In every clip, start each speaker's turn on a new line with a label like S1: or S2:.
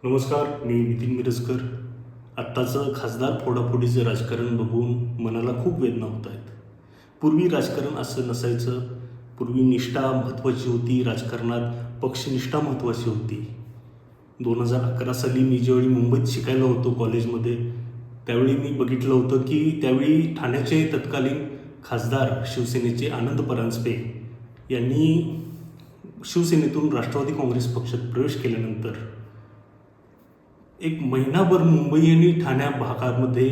S1: नमस्कार, मी नितीन मिरजकर. आत्ताचं खासदार फोडाफोडीचं राजकारण बघून मनाला खूप वेदना होत आहेत. पूर्वी राजकारण असं नसायचं. पूर्वी निष्ठा महत्त्वाची होती, राजकारणात पक्षनिष्ठा महत्त्वाची होती. 2011 साली मी ज्यावेळी मुंबईत शिकायला होतो कॉलेजमध्ये, त्यावेळी मी बघितलं होतं की त्यावेळी ठाण्याचे तत्कालीन खासदार शिवसेनेचे आनंद परांजपे यांनी शिवसेनेतून राष्ट्रवादी काँग्रेस पक्षात प्रवेश केल्यानंतर एक महिनाभर मुंबई आणि ठाण्या भागामध्ये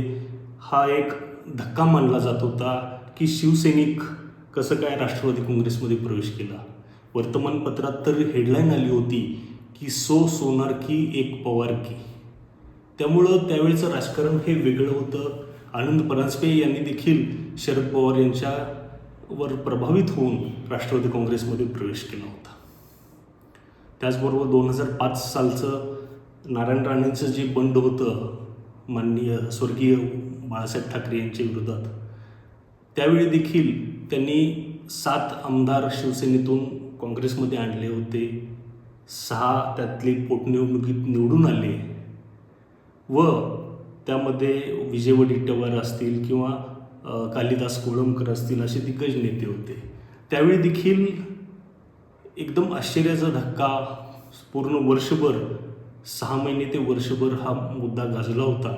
S1: हा एक धक्का मानला जात होता की शिवसैनिक कसं काय राष्ट्रवादी काँग्रेसमध्ये प्रवेश केला. वर्तमानपत्रात तर हेडलाईन आली होती की सो सोनार की एक पवार की. त्यामुळं त्यावेळेचं राजकारण हे वेगळं होतं. आनंद परांजपे यांनी देखील शरद पवार यांच्यावर प्रभावित होऊन राष्ट्रवादी काँग्रेसमध्ये प्रवेश केला होता. त्याचबरोबर 2005 सालचं नारायण राणेंचं जे बंड होतं माननीय स्वर्गीय बाळासाहेब ठाकरे यांच्या विरोधात, त्यावेळी देखील त्यांनी 7 आमदार शिवसेनेतून काँग्रेसमध्ये आणले होते. 6 त्यातले पोटनिवडणुकीत निवडून आले व त्यामध्ये विजय वडेट्टीवार असतील किंवा कालिदास कोळंबकर असतील असे दिग्गज नेते होते. त्यावेळी देखील एकदम आश्चर्याचा धक्का. पूर्ण वर्षभर 6 महिने ते वर्षभर हा मुद्दा गाजला होता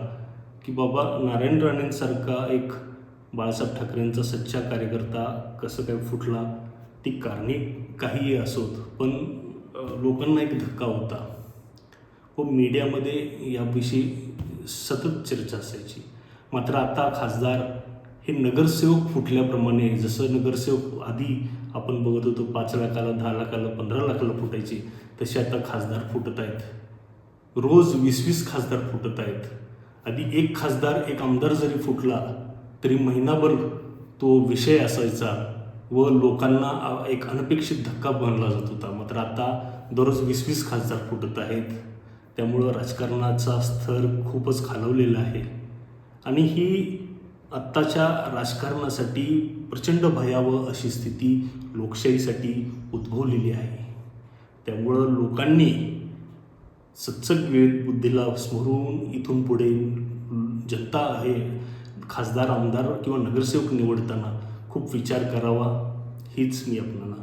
S1: की बाबा नारायण राणेंसारखा एक बाळासाहेब ठाकरेंचा सच्चा कार्यकर्ता कसं काय फुटला. ती कारणे काहीही असोत, पण लोकांना एक धक्का होता व मीडियामध्ये याविषयी सतत चर्चा असायची. मात्र आता खासदार हे नगरसेवक फुटल्याप्रमाणे, जसं नगरसेवक आधी आपण बघत होतो 5 लाखाला, 10 लाखाला, 15 लाखाला फुटायचे, तसे आता खासदार फुटत आहेत. रोज 20-20 खासदार फुटत आहेत. आधी एक खासदार, एक आमदार जरी फुटला तरी महिनाभर तो विषय असायचा व लोकांना एक अनपेक्षित धक्का बनला जात होता. मात्र आता दररोज 20-20 खासदार फुटत आहेत. त्यामुळं राजकारणाचा स्तर खूपच खालावलेला आहे आणि ही आत्ताच्या राजकारणासाठी प्रचंड भयावह अशी स्थिती लोकशाहीसाठी उद्भवलेली आहे. त्यामुळं लोकांनी सत्सद विवेक बुद्धीला स्मरून इथून पुढे जनता हे खासदार, आमदार किंवा नगरसेवक निवडताना खूप विचार करावा, हीच मी आपल्याला